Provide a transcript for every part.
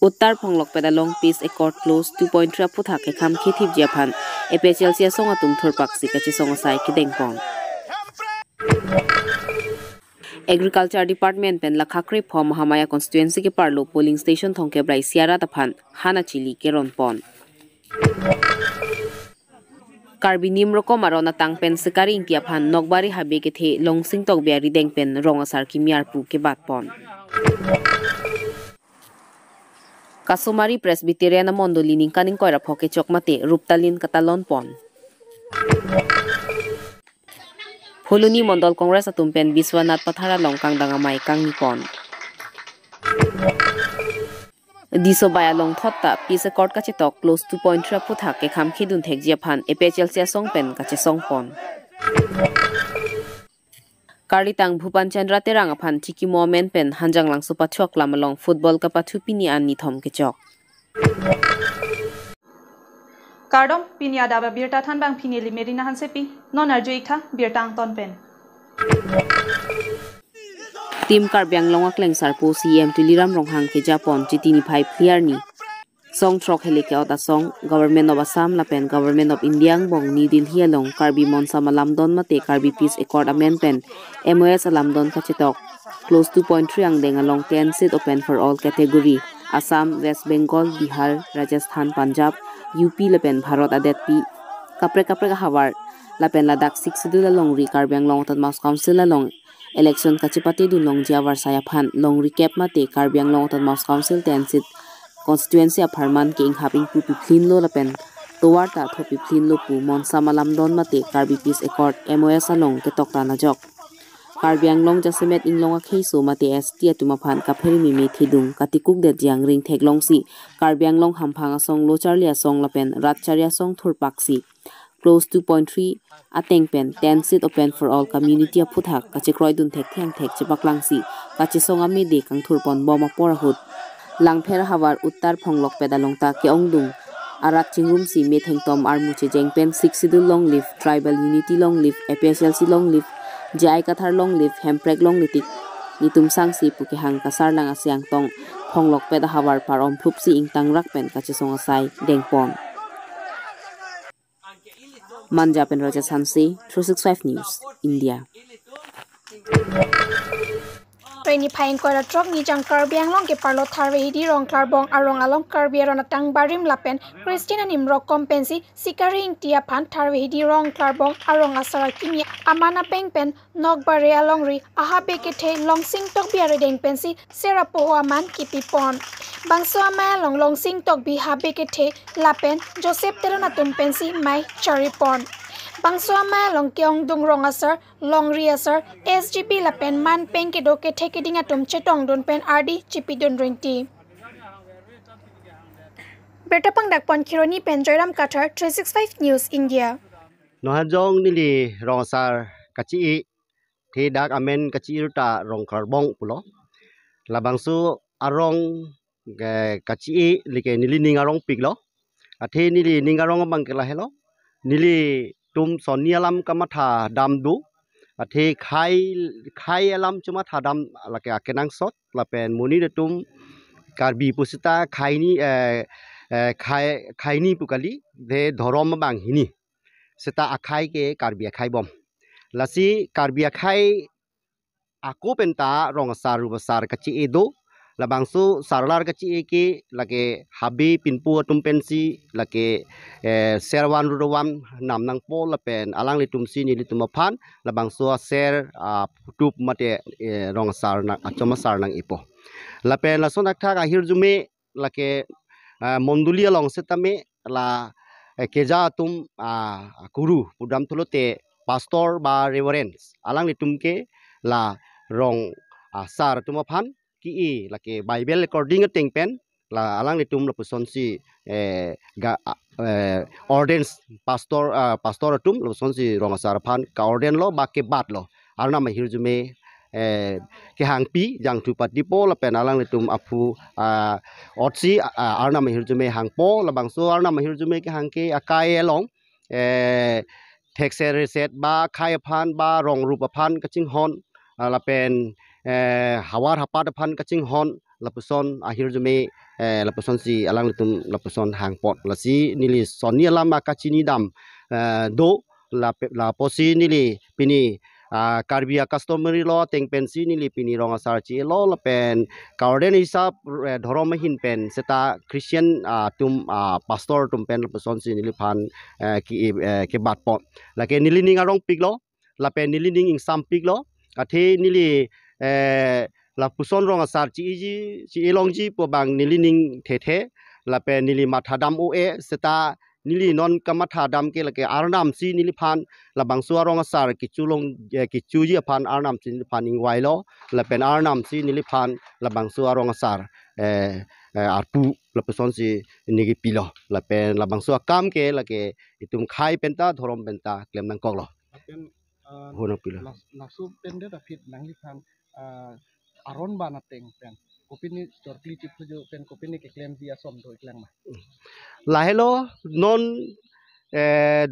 Uttar Phonglok pedalong peace accord close 2.3 puthak ke kham khithip japhan epechel sia songa tum thurpak si kachi songa sai ki dengpon Agriculture Department pen lakhakre phom Mahamaya constituency ke parlo polling station thongke brai siara taphan hana chili ke ronpon Karbi nimroko marona tangpen sekari ingkia phan nokbari habe ke the longsing tok biari dengpen rongasar ki miarpu ke batpon Kasumari Presbyterian Mondoli ningkaning koira phoke chokmate ruptalin katalon pon Huluni Mondol Congress atumpen Biswanath Pathara longkang dangamai kang nipon Diso baya long thotta peace accord ka chitok close 2.3 puthak ke kham khidun thek japhan epechel sia songpen ka che songpon Karlitang Bhupan Chandra terang aphan chiki moment pen hanjang lang supa chok lamalong football ka pathu pini an ni thom ke chok Kardom pinya daba birta than bang pini limerina hansepi non arjoika birtang ton pen Team Karbyang longak lengsar po CM tuliram ronghang ke Japon chitini 5 clear ni Song trok helike ota song Government of Assam lapen Government of India bong New Delhi along Karbi Monsa malamdon mate Karbi Peace Accord amendment MOS alamdon kachetok close 2.3 ang deng along 10 seat open for all category Assam West Bengal Bihar Rajasthan Punjab UP lapen Bharat adet pi kapre hawar lapen Ladakh 6 sidul along ri Karbyang long otan Mouse Council along election kachipati dun long jawar saya phan long recap mate Karbyang long otan Mouse Council 10 seat constituency of Harman King having pu piphlin lo lapen towar ta tho piphlin lo pu monsa malamdon mate Karbi Peace Accord MOS along ke tokta na jok Karbyang long jasemet inglong a kheiso mate ST atuma phan ka pheri mi thidung katikuk de jiang ring theklong si Karbyang long hamphang asong locharlia song lapen ratcharia song thurpaksi close 2.3 ateng pen 10 seat open for all community of puthak kachikroi dun thek thang thek chepaklang si kachisong ame de kang thurpon boma porahut Langpher hawar Uttar Phonglok pedalong ta ke ongdung arat chingrum si metheng tom armu che jengpen 6 sidul long live tribal unity long live APSLC long live jai kathar long live hemprek long litik nitum sang si puke hang kasar lang asyang tong Phonglok peda hawar parom phup si ingtang rakpen kachesong asai dengpon Manjapen Raja Sansi 365 News India Rainy Pine Kora Trok ni jang Karbyang long ke parlo tharwe hidi rong klarbong arong along Karbiaron atang barim lapen Christina nimro kompensi sikari ingtia pan tharwe hidi rong klarbong arong asara kimi amana pengpen nok bare along ri aha bekete long sing tok biare deng pensi serapo aman kipipon bangso ama long sing tok bi ha bekete lapen Joseph teranatum pensi mai charipon Bangso ama long keong dung rong asar long ri asar SGP lapen man peng ke doke theke dinga tum chetong don pen RD chipi don ringti Bertapang dakpon kironi pen Joyram Qatar 365 News India Nohajong nili rong asar kachi the dak amen kachi ruta rong karbong pulo labangsu arong kachi like nili ningarong piglo athe nili ningarong bangkela helo nili tum sonialam kamatha damdu athe khai alam cuma thadam lake akenang sot lapen muni de tum karbi pusita khaini pukali de dhorom bang hini seta akhai ke karbi akhai bom lasi karbi akhai aku penta rong saru besar kaci edo labangsu sarlar kaci ke lake habi pinpu tum pensi lake serwan ruwan nam nang pol lapen alang litum sini litum phan labangsu ser tup mate rong sar na achoma sar nang ipo lapen lason akha ahir jume lake mondulia long setame la keja tum guru pudam thulote pastor ba reverend alang litum ke la rong sar tum phan ki lake bible according teng pen la alang litum la puson si ordens pastor tum la puson si rong sar phan ka orden lo ba ke bat lo arna ma hirjume ke hangpi jang tu patipo la pen alang litum apu otsi arna ma hirjume hangpo la bangso arna ma hirjume ke hangke akai long thekser set ba khai phan ba rong rupa phan kaching hon la pen hawar hapat phan kaching hon lapuson akhir jume lapuson si alang litum lapuson hang pot lasi nili soni lama kacini dam do la posi nili pini karbia customary law teng pensi nili pini rong asar chi law la pen kauden hisap dhorom hin pen seta Christian tum pastor tum pen lapuson si nili phan ke bat pot la ke nili ning arong pik lo la pen nili ning ing sam pik lo athe nili la puson rong asar chi elong ji po bang nili ning the la pen nili mathadam oe seta nili non kamatha dam ke lake arnam si nili phan la bangsuwa rong asar kichu ji phan arnam si nili phan ing wailo la pen arnam si nili phan la bangsuwa rong asar arpu la person si nigi pilo la pen la bangsuwa kam ke lake itum khai penta thorom penta klem nang kok lo hono pilo langsung pende dapit nang li phan aron bana teng pen kopini jorkli chipujo pen kopini ke claim dia som do iklang ma lahelo non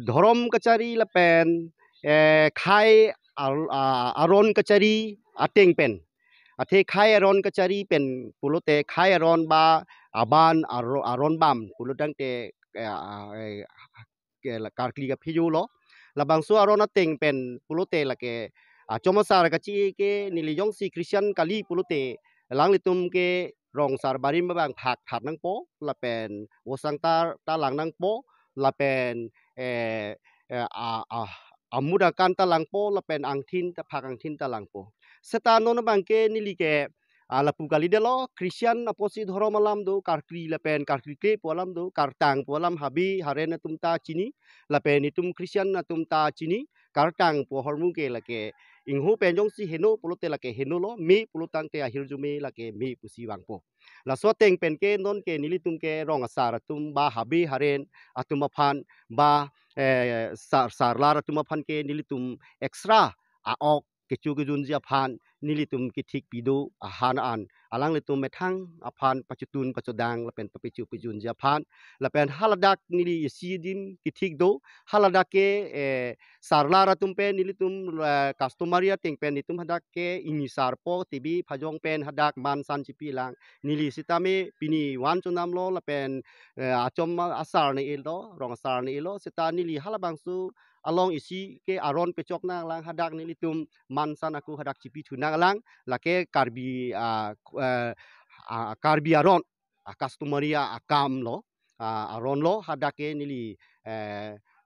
dhorom kachari la pen khai aron kachari ateng pen athe khai aron kachari pen pulote khai aron ba aban aron bam pulodang te karkli ka phiyu lo labang su aron ateng pen pulote la ke chomosar kachi ke niliyong si Christian kali pulote lang litum ke rong sar barim bang phak that nang po la pen wosang ta lang nang po la pen amuda kan ta lang po la pen angthin ta phak angthin ta lang po seta non bang ke nili ke la pukali de lo Christian aposi dhorom alam do karkri la pen karkri ke polam do kartang polam habi haren tumta chini la pen itum Christian tumta chini kartang po hormu ke la ke inghu penjong si heno pulote la ke heno lo me pulutang te ahir jume la ke me pusi wangpo la so teng pen ke non ke nili tum ke rong asar tum ba habi haren atum phan ba sar lar atum phan ke nili tum extra ok kechu ke jun ja phan nili tum ki thik pido han an alang le tum methang aphan pachutun pachudang la pen papichu pujun ja phan la pen haladak nili sidim ki thik do haladak ke sarlara tum pen nili tum customer ya teng pen nitum hadak ke ini sarpo tibi phajong pen hadak man san chipi lang nili sitame pini wan chunam lo la pen achom asar ne elo rong asar ne elo sita nili halabangsu along isi ke aron pechok nang lang hadak nili tum man san aku hadak chipi thunang lang la ke karbi karbi aron customeria akam lo aron lo hadak ke nili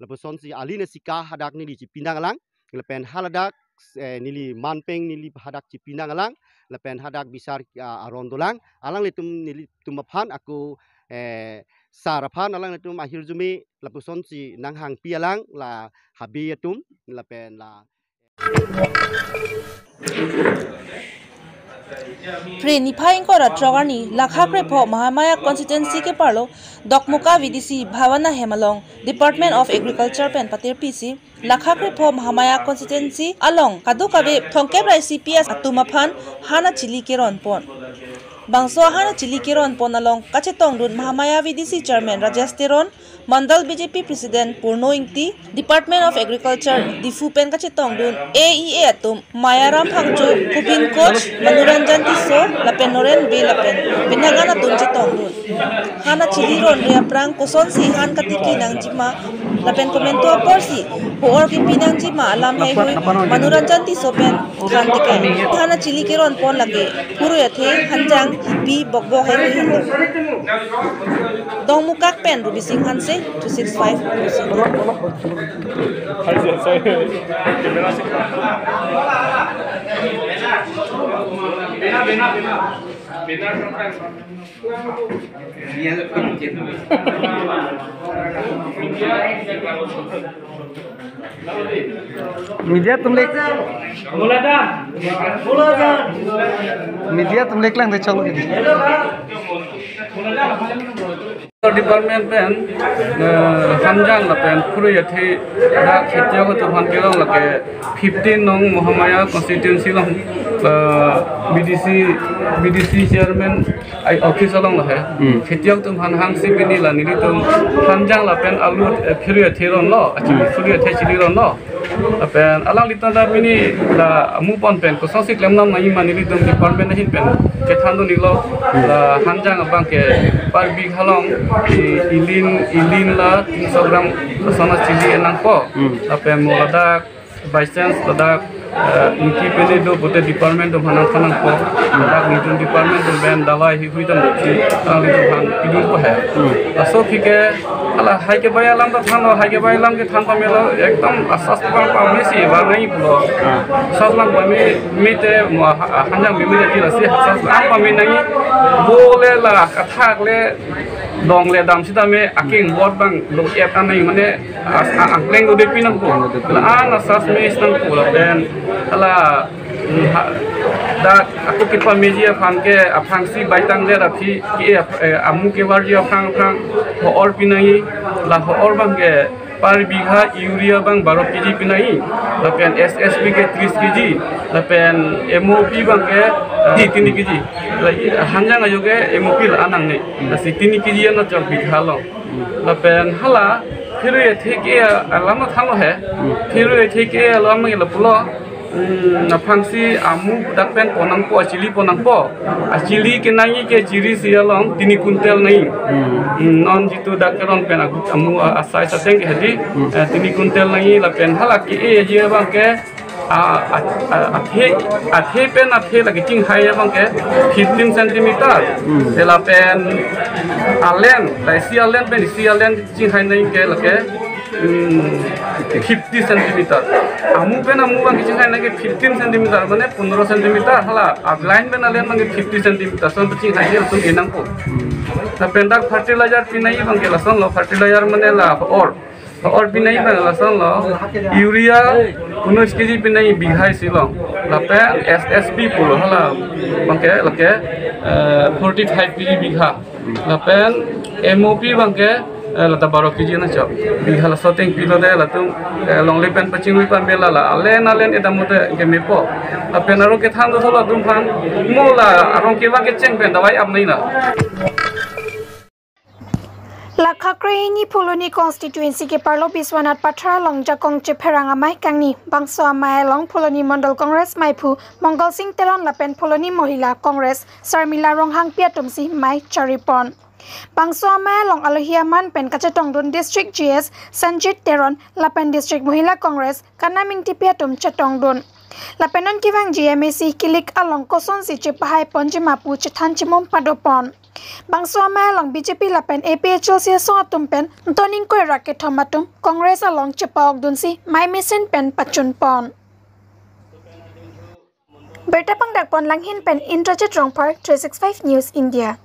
lepeson si aline sika hadak nili cipinang lang lepen haladak nili manpeng nili hadak cipinang lang lepen hadak bisar aron dolang alang litum nili tumaphan aku sarapan alang litum akhir jumi lepeson si nang hang pialang la habi tum lepen la Preni phaing ko ratrogani lakha prepo Mahamaya constituency ke parlo Dokmuka VDC Bhavana Hemalong Department of Agriculture pen patir PC lakha prepo Mahamaya constituency along kadukabe thongkebrai CPS atumaphan hana chili keron pon bangso hana chili keron pon along kachetong dun Mahamaya VDC chairman Rajesh Teron Mandal BJP President Purno Ingti Department of Agriculture Difu pen kachetong dun AEA atum Mayaram Phangcho Kubin Coach Manuranjan Tiso lapen noren be lapen pinagana tum chetong dun hana chili ron re aprang koson si han katiki nang jima lapen komento porsi por ki pinang jima alam hai hui Manuranjan Tiso pen khan tike hana chili keron pon lage puru yathe hanjang hipi bokbo hai hui hindu dongmukak pen rubi singh hanse 265 media तुम lake lang de chalo gidi department pen hanjang la pen puru yathi da khetya ko tuhan ke long la ke 15 nong Mahamaya constituency long BDC chairman ai office long la hai khetya ko tuhan hang si bini la ni tum hanjang la pen alu puru yathi long lo achi puru yathi chili long lo pen alang litan da pini la mu pon pen ko song si klem nam nai mani litum department na hin pen ke thandu ni lo la hanjang abang ke par bi halong ilin la 300 gram sana chili enang po pen mo ladak by chance ladak inki pene do bote department do hanang hanang po ladak nitun department do ben dawai hi hui tam chi alang litum han idun po hai aso phike ala hai ke bayalam da thano hai ke bayalam ke than pamelo ekdom asas pang pamni si war nahi pulo saslang pami mite hanjang mimi ti la si asas am pami nahi bole la kathak le dong le dam sita me aking bot bang lo ep an nahi mane angleng do depi nang ko la an asas me istang ko la ben ala da aku kita media fan ke apang si baitang le rafi ki amu ke warji apang ho or pinai la ho or bang ke par bigha urea bang 12 kg pinai la pen SSP ke 30 kg la pen MOP bang ke 3 kg la hanjang ayo ke MOP la anang ne la si 3 kg na chok bigha lo la pen hala phiru ye theke alama thalo he phiru ye theke alama ke la pulo na pangsi amu dakpen ponang po chili ponang po chili ke nai ke jiri sialong 3 kuntel nai non jitu dakron pen amu asai sateng ke hadi 3 kuntel nai la pen halaki e je bang ke athe pen athe lagi ting hai bang ke 15 cm de la pen alen la sialen pen sialen ting hai nai ke la ke 50 cm amu pen amu bang kicing hai nage 15 cm mane 15 cm hala line pen alen nage 50 cm son kicing hai el tung enang ko ta pendak fertilizer pinai bang ke lason lo fertilizer mane la or pinai bang lason lo urea 19 kg pinai bihai silong la pen SSP pulo hala bang ke la ke 45 kg bigha la pen MOP bang ke lata 12 kg na chop bihal soteng pilo de latung long lepen paching lipan bela la alen edamote ke mepo apen aro ke thang do thola dum phan mola arong ke wa ke cheng pen dawai am nei na Lakhakreini Pholoni constituency ke Parlo Biswanath Patra long jakong chepheranga mai kangni bangso amai long Pholoni Mandal Congress maipu Mongol Singh Telon lapen Pholoni Mohila Congress Sarmila Ronghang Piatumsi mai Charipon Bangso amai long Alohiaman pen Kachatongdun District GS Sanjit Teron lapen District Mohila Congress Kanaming Tipiatum Chatongdun lapenon kivang GMAC kilik along koson si chepahai ponjimapu chethan chimom padopon Bangso amai long BJP lapen APHLC songatum pen toning koi raket thomatum Congress along chepawok dunsi mai misen pen pachun pon Bertapang dakpon langhin pen Indrajit Rongpar 365 News India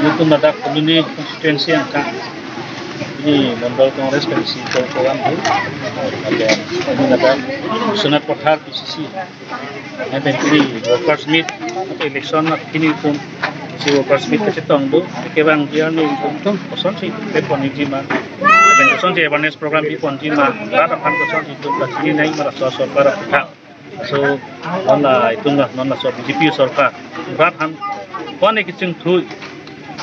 Itu madak Pholoni constituency angka ini Mandal Congress pensi program tu ada ini ada Senat Pothar PCC ada ini workers meet election ini pun si workers meet kecetong tu kebang dia ni untuk koson si pepon jima dan koson si awareness program pepon jima rata kan koson itu ini naik merasa sorkar tak so nona itu nona so BJP sorkar ratan kone kicing tu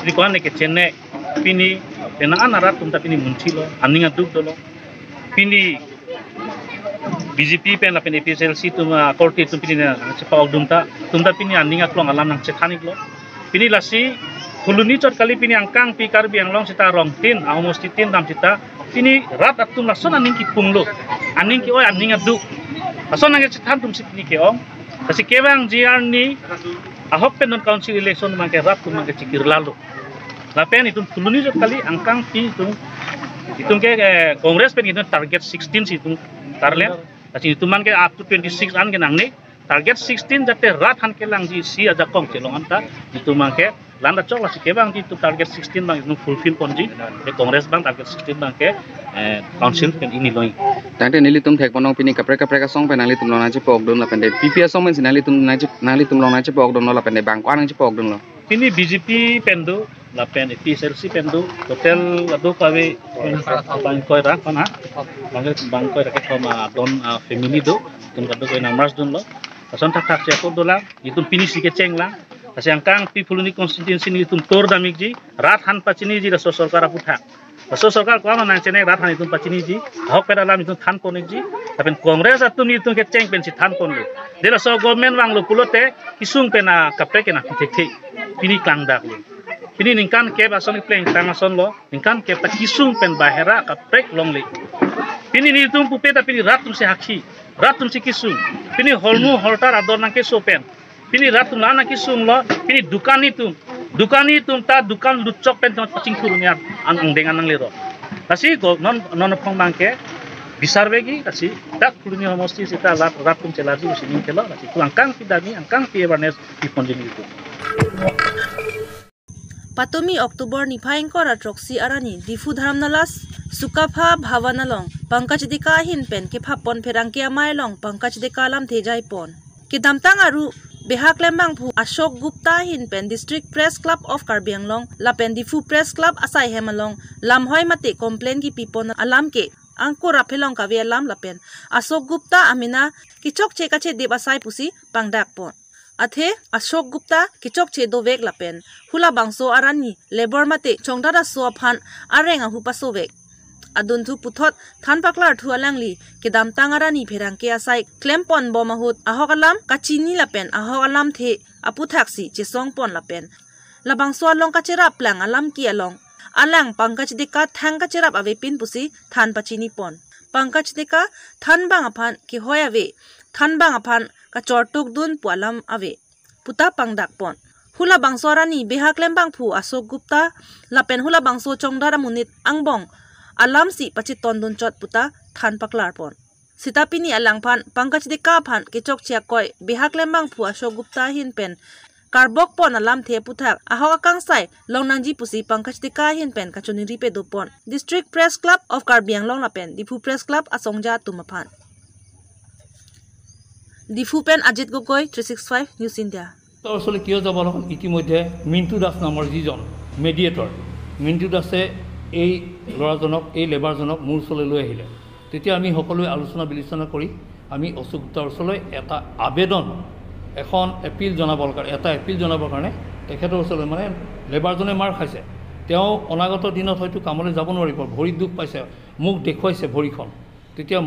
ini kone kecene pini tenaan arat tunta pini muncilo aninga duk dolo pini BJP pen la pini PSLC tuma korti tum pini na sepawak dumta pini aninga klong alam nang cekhani klo pini lasi Pholoni chot kali pini angkang pi karbi anglong sita rong tin ahomosti tin dam sita pini rat atum lason aning ki punglo aning ki oi aninga duk ason nang cekhan tum sipni ke ong kasi kebang GR ni ahok pen non council election mangke rat tum mangke cikir lalu lapen itu Pholoni jot kali angkang pi itu ke Congress pen itu target 16 situ tarlen kasi itu man ke up to 26 an ke nang ni target 16 jate rat han ke lang ji si aja kong celong anta itu man ke landa chok la si kebang itu target 16 bang itu fulfill konji ke Congress bang target 16 bang ke council pen ini loi tante nili tum thek ponong pini kapre ka song pen nali tum long naji pok don la pen de PPS song men nali tum long naji pok don la pen de bang kwa naji pok don lo ini BJP pendu la pen PSLC pendu hotel adu kawe bang koi rak pana bang koi rak thoma don family do tum kadu koi namras don lo ason tak se ko dola itu finish ke chengla asyang kang pi Pholoni constituency ni tum tor damik ji rat han pachini ji ra sorkar aputha so sarkar ko man chene rat hani tum pachini ji hok peda lam tum than kon ji apen congress atum ni tum ke cheng pen si than kon lu dela so government wang lu pulote kisung pena kapre kena thek pini klang dak lu pini ningkan ke asoni pleng tamason lo ningkan ke ta kisung pen bahera kapre long le pini ni tum pupeta pini rat tum se hakhi rat tum si kisung pini holmu holtar ador nang ke so pen pini rat tum lana kisung lo pini dukani tum ta dukan lucok pen tempat pacing turunnya ang dengan nang lero kasi go non phong bangke bisar begi kasi tak turunnya homosti sita rat tum celaju sini kelo kasi tu angkang pidani angkang pi awareness di ponjin itu Patomi Oktober ni phaing kora troksi arani difu dharamnalas sukapha bhavanalong pankaj dika hin pen ke phapon pherangke amailong pankaj dika lam thejai pon ki damtang aru Behak Lembang Phu Ashok Gupta hin pen District Press Club of Karbi Anglong lapen Difu Press Club asai hemalong lamhoi mate complain ki pipon alam ke angko raphelong ka ve alam lapen Ashok Gupta amina kichok che ka che deb asai pusi pangdak pon athe Ashok Gupta kichok che do vek lapen hula bangso arani labor mate chongdara so phan arenga hu paso vek adun thu puthot than paklar thu alangli kidam tangarani pherangke asai klempon bomahut ahokalam kachini lapen ahokalam the aputhaksi chesong pon lapen labang so long kachera plang alam ki along alang pankaj deka thang kachera ave pin pusi than pachini pon pankaj deka than bang aphan ki hoyave than bang aphan ka chortuk dun pualam ave puta pangdak pon hula bangsorani Behak Lembang Phu Ashok Gupta lapen hula bangso chongdara munit angbong alam si pachit tondun chot puta than paklar pon sitapini alang phan pankaj deka phan kichok chia koi Behak Lembang Phu Ashok Gupta hin pen karbok pon alam the puthak ahoka kangsai longnangji pusi pankaj deka hin pen kachuni ripe do pon District Press Club of Karbi Anglong lapen Difu Press Club asongja tumaphan Difu pen Ajit Gogoi 365 News India আসলে কিয় যাব লগা ইতিমধ্যে মিন্টু দাস নামৰ যিজন মেডিয়েটৰ মিন্টু দাসে এই ল'ৰাজনক এই লেবাৰজনক মোৰ ওচৰলৈ লৈ আহিলে তেতিয়া আমি সকলোৱে আলোচনা বিলোচনা কৰি আমি অশোক গুপ্তাৰ ওচৰলৈ এটা আবেদন এখন এপিল জনাবৰ কাৰণে তেখেতৰ ওচৰলৈ মানে লেবাৰজনে মাৰ খাইছে তেওঁ অনাগত দিনত হয়তো কামলৈ যাব নোৱাৰিব ভৰিত দুখ পাইছে মোক দেখুৱাইছে ভৰিখন তেতিয়া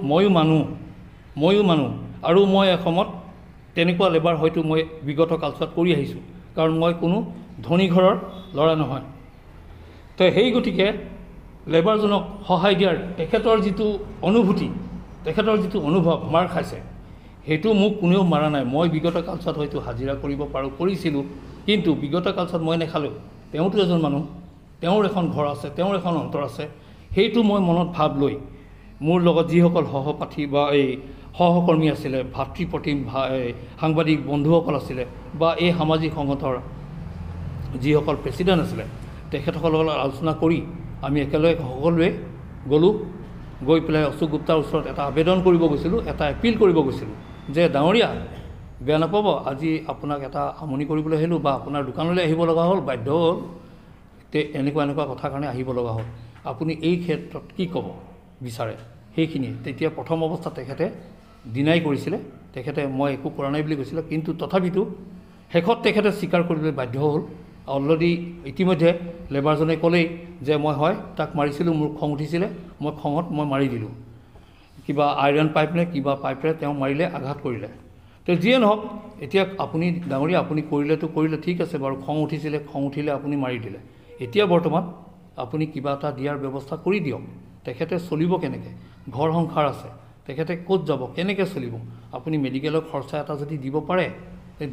ময়ো মানুহ আৰু মই এসমত তেনেকুৱা লেবাৰ হয়তো মই বিগত কালচত কৰি আহিছোঁ কাৰণ মই কোনো ধনী ঘৰৰ ল'ৰা নহয় তো সেই গতিকে লেবাৰজনক সহায় দিয়াৰ তেখেতৰ যিটো অনুভৱ মাৰ খাইছে সেইটো মোক কোনেও মাৰা নাই মই বিগত কালচত হয়তো হাজিৰা কৰিব কৰিছিলোঁ কিন্তু বিগত কালচত মই নেখালোঁ তেওঁতো এজন মানুহ তেওঁৰ এখন ঘৰ আছে তেওঁৰ এখন অন্তৰ আছে সেইটো মই মনত ভাৱ লৈ মোৰ লগত যিসকল সহপাঠী বা এই সহকৰ্মী আছিলে ভাতৃপ্ৰতিম সাংবাদিক বন্ধুসকল আছিলে বা এই সামাজিক সংগঠনৰ যিসকল প্ৰেচিডেণ্ট আছিলে তেখেতসকলৰ লগত আলোচনা কৰি আমি একেলগে সকলোৱে গৈ পেলাই অশোক গুপ্তাৰ ওচৰত এটা আবেদন কৰিব গৈছিলোঁ এটা এপিল কৰিব গৈছিলোঁ যে ডাঙৰীয়া বেয়া নাপাব আজি আপোনাক এটা আমনি কৰিবলৈ আহিলোঁ বা আপোনাৰ দোকানলৈ আহিব লগা হ'ল বাধ্য হ'ল এনেকুৱা কথা কাৰণে আহিব লগা হ'ল আপুনি এই ক্ষেত্ৰত কি ক'ব বিচাৰে সেইখিনি তেতিয়া প্ৰথম অৱস্থাত তেখেতে ডিনাই কৰিছিলে তেখেতে মই একো কৰা নাই বুলি কৈছিলে কিন্তু তথাপিতো শেষত তেখেতে স্বীকাৰ কৰিবলৈ বাধ্য হ'ল অলৰেডি ইতিমধ্যে লেবাৰজনে ক'লেই যে মই হয় তাক মাৰিছিলোঁ মোৰ খং উঠিছিলে মই খঙত মাৰি দিলোঁ কিবা আইৰণ পাইপ নে কিবা পাইপৰে তেওঁ মাৰিলে আঘাত কৰিলে তো যিয়ে নহওক এতিয়া আপুনি ডাঙৰীয়া আপুনি কৰিলে ঠিক আছে বাৰু খং উঠিলে আপুনি মাৰি দিলে এতিয়া বৰ্তমান আপুনি কিবা এটা দিয়াৰ ব্যৱস্থা কৰি দিয়ক তেখেতে চলিব কেনেকৈ ঘৰ সংসাৰ আছে তেখেতে ক'ত যাব কেনেকৈ চলিব আপুনি মেডিকেলৰ খৰচা এটা যদি দিব পাৰে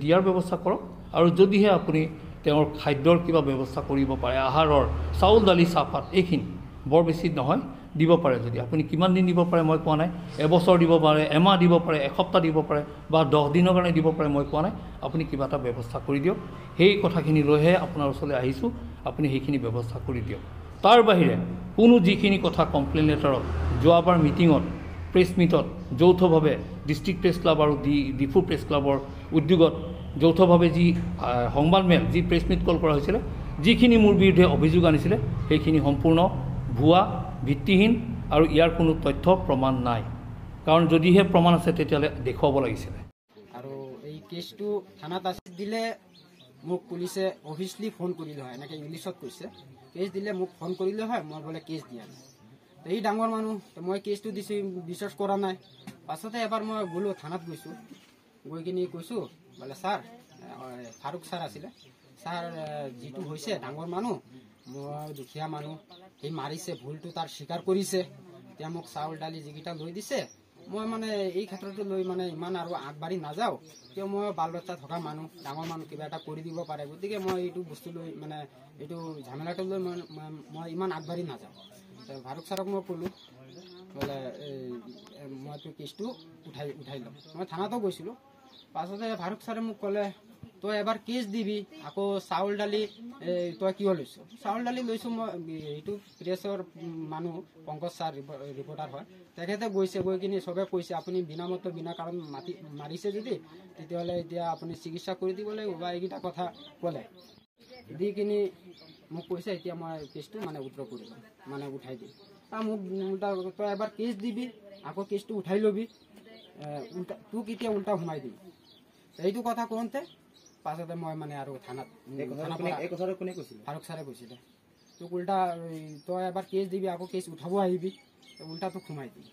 দিয়াৰ ব্যৱস্থা কৰক আৰু যদিহে আপুনি তেওঁৰ খাদ্যৰ কিবা ব্যৱস্থা কৰিব পাৰে আহাৰৰ চাউল দালি চাহপাত এইখিনি বৰ বেছি নহয় দিব পাৰে যদি আপুনি কিমান দিন দিব পাৰে মই কোৱা নাই এবছৰ দিব পাৰে এমাহ দিব পাৰে এসপ্তাহ দিব পাৰে বা 10 দিনৰ কাৰণে দিব পাৰে মই কোৱা নাই আপুনি কিবা এটা ব্যৱস্থা কৰি দিয়ক সেই কথাখিনি লৈহে আপোনাৰ ওচৰলৈ আহিছোঁ আপুনি সেইখিনি ব্যৱস্থা কৰি দিয়ক তাৰ বাহিৰে কোনো যিখিনি কথা কমপ্লেইন লেটাৰত যোৱাবাৰ মিটিঙত প্ৰেছ মিটত যৌথভাৱে ডিষ্ট্ৰিক্ট প্ৰেছ ক্লাব আৰু ডিফু প্ৰেছ ক্লাবৰ উদ্যোগত যৌথভাৱে যি সংবাদমেল যি প্ৰেছ মিট কল কৰা হৈছিলে যিখিনি মোৰ বিৰুদ্ধে অভিযোগ আনিছিলে সেইখিনি সম্পূৰ্ণ ভুৱা ভিত্তিহীন আৰু ইয়াৰ কোনো তথ্য প্ৰমাণ নাই কাৰণ যদিহে প্ৰমাণ আছে তেতিয়াহ'লে দেখুৱাব লাগিছিলে আৰু এই কেছটো থানাত আছে দিলে মোক পুলিচে অফিচিয়েলি ফোন কৰিলে হয় এনেকৈ ইংলিছত কৈছে কেছ দিলে মোক ফোন কৰিলে হয় মই বোলে কেছ দিয়া নাই এই ডাঙৰ মানুহ মই কেছটো দিছোঁ বিশ্বাস কৰা নাই পাছতে এবাৰ মই গ'লো থানাত গৈছোঁ গৈ কিনি কৈছোঁ বোলে ছাৰ ফাৰুক ছাৰ আছিলে ছাৰ যিটো হৈছে ডাঙৰ মানুহ মই দুখীয়া মানুহ সি মাৰিছে ভুলটো তাৰ স্বীকাৰ কৰিছে এতিয়া মোক চাউল দালি যিকেইটা লৈ দিছে মই মানে এই ক্ষেত্ৰটো লৈ মানে ইমান আৰু আগবাঢ়ি নাযাওঁ কিয় মই বাল বাচ্চা থকা মানুহ ডাঙৰ মানুহ কিবা এটা কৰি দিব পাৰে গতিকে মই এইটো বস্তু লৈ মানে এইটো ঝামেলাটো লৈ মই ইমান আগবাঢ়ি নাযাওঁ ফাৰুক ছাৰক মই ক'লোঁ বোলে মইতো কেছটো উঠাই ল'ম মই থানাতো গৈছিলোঁ পাছতে ফাৰুক ছাৰে মোক ক'লে তই এবাৰ কেছ দিবি আকৌ চাউল দালি তই কিয় লৈছ চাউল দালি লৈছোঁ মই এইটো প্ৰেছৰ মানুহ পংকজ ছাৰ ৰিপৰ্টাৰ হয় তেখেতে গৈছে গৈ কিনি চবে কৈছে আপুনি বিনামূল্যে বিনা কাৰণ মাৰিছে যদি তেতিয়াহ'লে এতিয়া আপুনি চিকিৎসা কৰি দিব লাগিব বা এইকেইটা কথা ক'লে দি কিনি মোক কৈছে এতিয়া মই কেছটো মানে উত্তৰ কৰি দিম মানে উঠাই দিম মোক উল্টা তই এবাৰ কেছ দিবি আকৌ কেছটো উঠাই ল'বি তোক এতিয়া উল্টা সোমাই দিম এইটো কথা কওঁতে পাছতে মই মানে আৰু থানাত ফাৰুক ছাৰে কৈছিলে তোক উল্টা তই এবাৰ কেছ দিবি আকৌ কেছ উঠাব আহিবি উল্টা তোক সোমাই দিম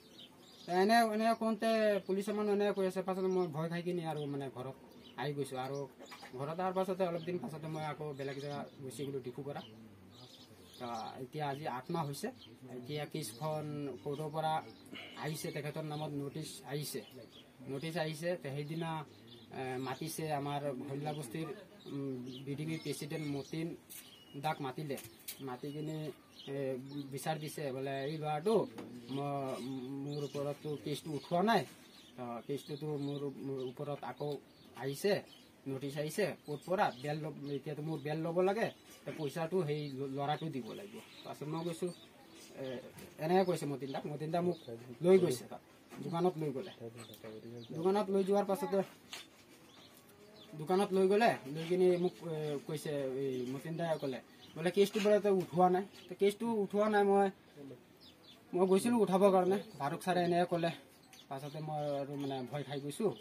এনে কওঁতে পুলিচৰ মানুহ এনেকৈ কৈ আছে পাছতে মই ভয় খাই কিনি আৰু মানে ঘৰত আহি গৈছোঁ আৰু ঘৰত অহাৰ পাছতে অলপ দিন পাছতে মই আকৌ বেলেগ জেগা গুচি গ'লোঁ ডিফু পৰা এতিয়া আজি 8 মাহ হৈছে এতিয়া কেছখন কোৰ্টৰ পৰা আহিছে তেখেতৰ নামত নটিচ আহিছে সেইদিনা মাতিছে আমাৰ ভল্লা বস্তিৰ বিডিবি প্ৰেচিডেণ্ট মতিন দাক মাতি কিনি বিচাৰ দিছে বোলে এই ল'ৰাটো মোৰ ওপৰততো কেছটো উঠোৱা নাই কেছটোতো মোৰ ওপৰত আকৌ আহিছে নটিচ আহিছে কোৰ্ট পৰা বেল এতিয়াতো মোৰ বেল ল'ব লাগে পইচাটো সেই ল'ৰাটো দিব লাগিব পাছত মই গৈছোঁ এনেকৈ কৈছে মতিন দা মোক লৈ গৈছে দোকানত লৈ গ'লে দোকানত লৈ যোৱাৰ পাছতে দোকানত লৈ গ'লে লৈ কিনি মোক কৈছে এই মতিন দাই ক'লে বোলে কেছটো বোলে উঠোৱা নাই কেছটো উঠোৱা নাই মই গৈছিলোঁ উঠাবৰ কাৰণে ফাৰুক ছাৰে এনেকৈ ক'লে পাছতে মই আৰু মানে ভয় খাই গৈছোঁ